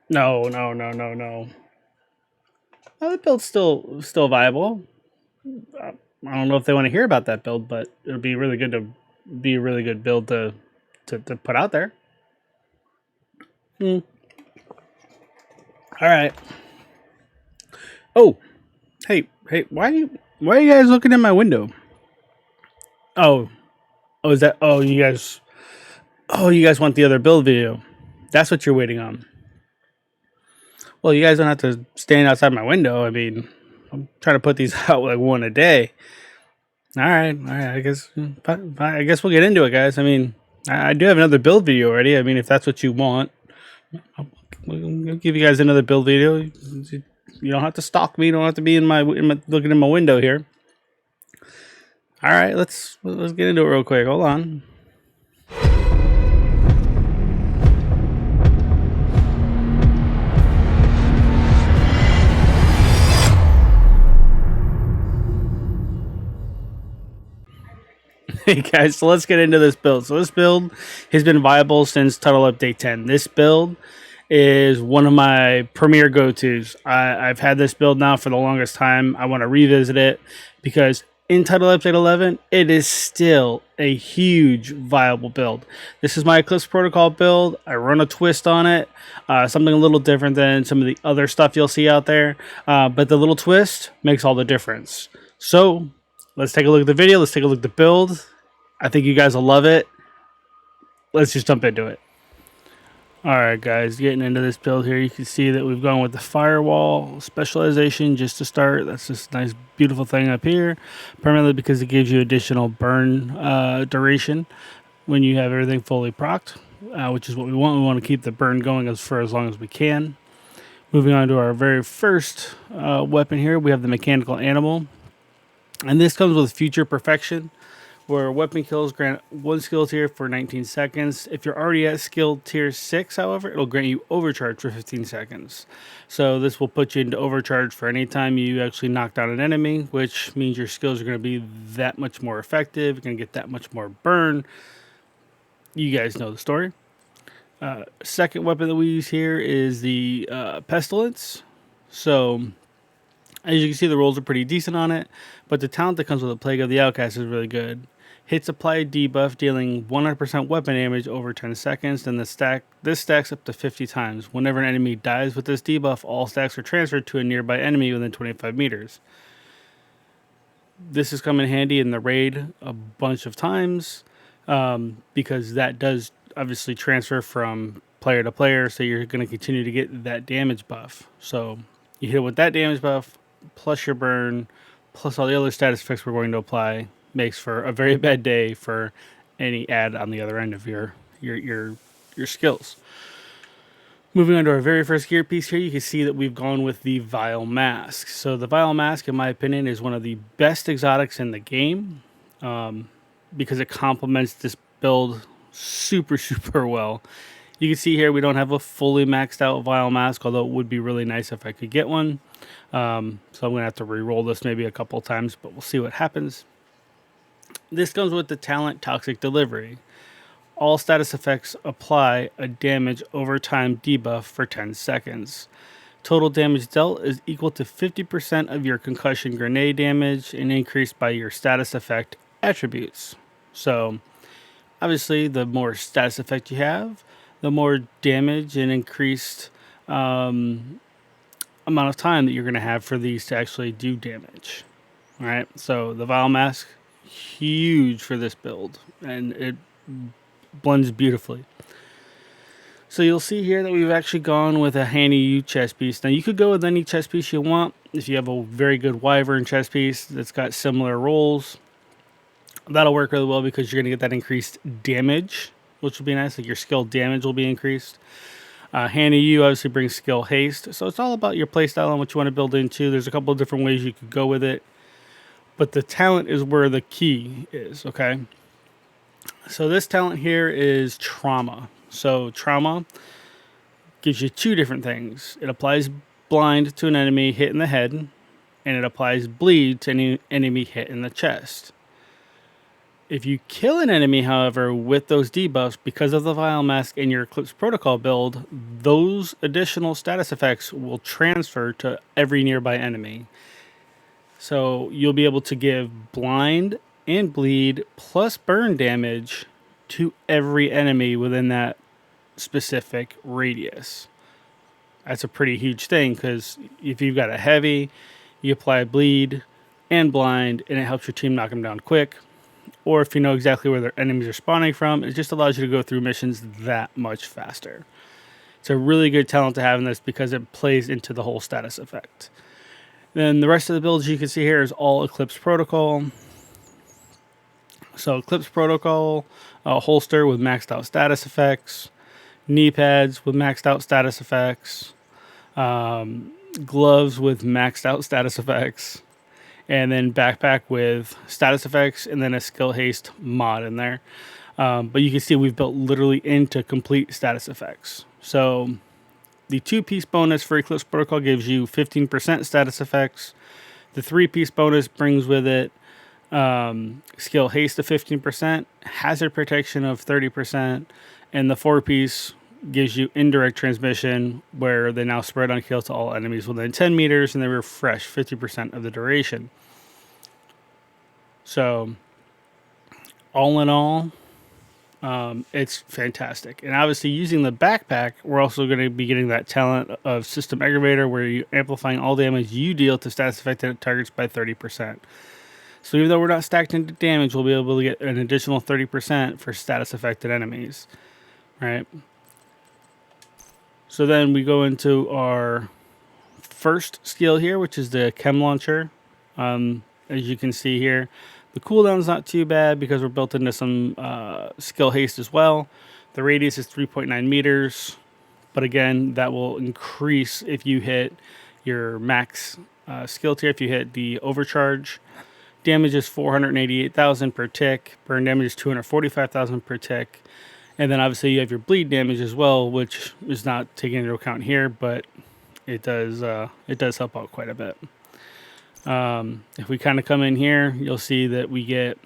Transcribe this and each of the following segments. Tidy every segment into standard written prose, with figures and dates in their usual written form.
No, no, no, no, no. Well, the build's still viable. I don't know if they want to hear about that build, but it would be really good to be a really good build to put out there. Hmm. All right. Oh, hey, why are you guys looking in my window? Oh, oh, is that? You guys want the other build video? That's what you're waiting on. Well, you guys don't have to stand outside my window. I mean, I'm trying to put these out like one a day. All right, all right. I guess we'll get into it, guys. I mean, I do have another build video already. I mean, if that's what you want, I'll give you guys another build video. You don't have to stalk me. You don't have to be looking in my window here. All right, let's get into it real quick. Hold on. Hey guys, so let's get into this build. So this build has been viable since Title Update 10. This build is one of my premier go-tos. I've had this build now for the longest time. I want to revisit it because in Title Update 11, it is still a huge viable build. This is my Eclipse Protocol build. I run a twist on it, something a little different than some of the other stuff you'll see out there, but the little twist makes all the difference. So let's take a look at the video. Let's take a look at the build. I think you guys will love it. Let's just jump into it. Alright guys, getting into this build here, you can see that we've gone with the firewall specialization just to start. That's just a nice beautiful thing up here, primarily because it gives you additional burn duration when you have everything fully procced, which is what we want. We want to keep the burn going for as long as we can. Moving on to our very first weapon here, we have the mechanical animal, and this comes with future perfection, where weapon kills grant one skill tier for 19 seconds. If you're already at skill tier 6, however, it'll grant you overcharge for 15 seconds. So this will put you into overcharge for any time you actually knock down an enemy, which means your skills are going to be that much more effective. You're going to get that much more burn. You guys know the story. Second weapon that we use here is the Pestilence. So as you can see, the rolls are pretty decent on it, but the talent that comes with the Plague of the Outcast is really good. Hits apply debuff, dealing 100% weapon damage over 10 seconds. Then this stacks up to 50 times. Whenever an enemy dies with this debuff, all stacks are transferred to a nearby enemy within 25 meters. This has come in handy in the raid a bunch of times because that does obviously transfer from player to player, so you're going to continue to get that damage buff. So you hit it with that damage buff, plus your burn, plus all the other status effects we're going to apply, makes for a very bad day for any ad on the other end of your skills. Moving on to our very first gear piece here, you can see that we've gone with the Vile Mask. So the Vile Mask, in my opinion, is one of the best exotics in the game because it complements this build super well. You can see here we don't have a fully maxed out Vile Mask, although it would be really nice if I could get one. So I'm going to have to re-roll this maybe a couple times, but we'll see what happens. This comes with the talent Toxic Delivery. All status effects apply a damage over time debuff for 10 seconds. Total damage dealt is equal to 50% of your concussion grenade damage and increased by your status effect attributes. So obviously the more status effect you have, the more damage and increased amount of time that you're going to have for these to actually do damage. All right, so the Vile Mask, huge for this build, and it blends beautifully. So you'll see here that we've actually gone with a handy U chest piece. Now you could go with any chest piece you want. If you have a very good Wyvern chest piece that's got similar rolls, that'll work really well because you're going to get that increased damage, which will be nice. Like your skill damage will be increased. Handy U obviously brings skill haste. So it's all about your playstyle and what you want to build into. There's a couple of different ways you could go with it. But the talent is where the key is, okay? So this talent here is Trauma. So Trauma gives you two different things. It applies blind to an enemy hit in the head, and it applies bleed to any enemy hit in the chest. If you kill an enemy, however, with those debuffs, because of the Vile Mask and your Eclipse Protocol build, those additional status effects will transfer to every nearby enemy. So you'll be able to give blind and bleed plus burn damage to every enemy within that specific radius. That's a pretty huge thing, because if you've got a heavy, you apply bleed and blind, and it helps your team knock them down quick. Or if you know exactly where their enemies are spawning from, it just allows you to go through missions that much faster. It's a really good talent to have in this because it plays into the whole status effect. Then the rest of the builds you can see here is all Eclipse Protocol. So Eclipse Protocol, holster with maxed out status effects, knee pads with maxed out status effects, gloves with maxed out status effects, and then backpack with status effects, and then a skill haste mod in there. But you can see we've built literally into complete status effects. So the 2-piece bonus for Eclipse Protocol gives you 15% status effects. The 3-piece bonus brings with it skill haste of 15%, hazard protection of 30%, and the 4-piece gives you indirect transmission, where they now spread on kill to all enemies within 10 meters, and they refresh 50% of the duration. So all in all, it's fantastic. And obviously, using the backpack, we're also going to be getting that talent of System Aggravator, where you're amplifying all damage you deal to status affected targets by 30%. So even though we're not stacked into damage, we'll be able to get an additional 30% for status affected enemies, right? So then we go into our first skill here, which is the Chem Launcher. As you can see here, the cooldown's not too bad because we're built into some skill haste as well. The radius is 3.9 meters, but again, that will increase if you hit your max skill tier, if you hit the overcharge. Damage is 488,000 per tick. Burn damage is 245,000 per tick. And then obviously you have your bleed damage as well, which is not taken into account here, but it does help out quite a bit. If we kind of come in here, you'll see that we get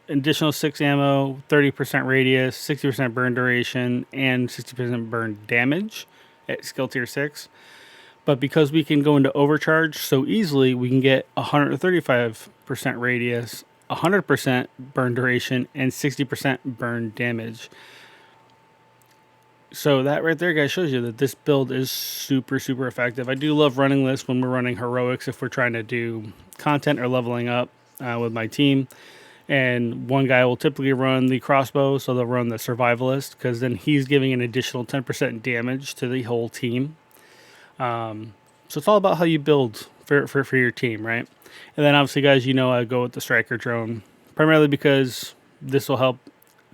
additional 6 ammo, 30% radius, 60% burn duration, and 60% burn damage at skill tier 6. But because we can go into overcharge so easily, we can get 135% radius, 100% burn duration, and 60% burn damage. So that right there, guys, shows you that this build is super, super effective. I do love running this when we're running heroics, if we're trying to do content or leveling up with my team. And one guy will typically run the crossbow, so they'll run the survivalist, because then he's giving an additional 10% damage to the whole team. So it's all about how you build for your team, right? And then obviously, guys, you know I go with the striker drone, primarily because this will help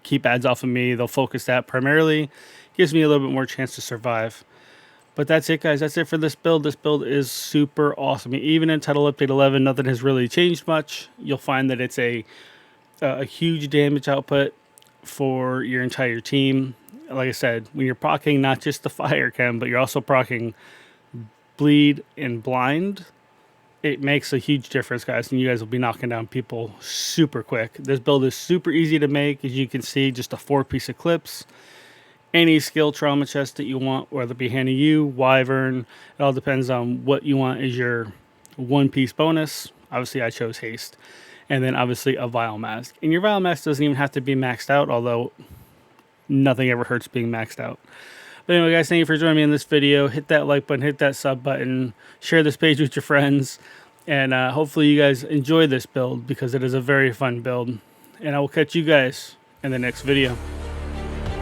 keep ads off of me. They'll focus that primarily. Gives me a little bit more chance to survive. But that's it, guys. That's it for this build. This build is super awesome. Even in Title Update 11, nothing has really changed much. You'll find that it's a huge damage output for your entire team. Like I said, when you're proccing not just the fire chem, but you're also proccing bleed and blind, it makes a huge difference, guys, and you guys will be knocking down people super quick. This build is super easy to make. As you can see, just a 4-piece Eclipse. Any skill trauma chest that you want, whether it be Hand of You, Wyvern, it all depends on what you want as your 1-piece bonus. Obviously, I chose Haste. And then obviously a Vile Mask. And your Vile Mask doesn't even have to be maxed out, although nothing ever hurts being maxed out. But anyway, guys, thank you for joining me in this video. Hit that like button, hit that sub button, share this page with your friends, and hopefully you guys enjoy this build, because it is a very fun build. And I will catch you guys in the next video.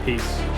Peace.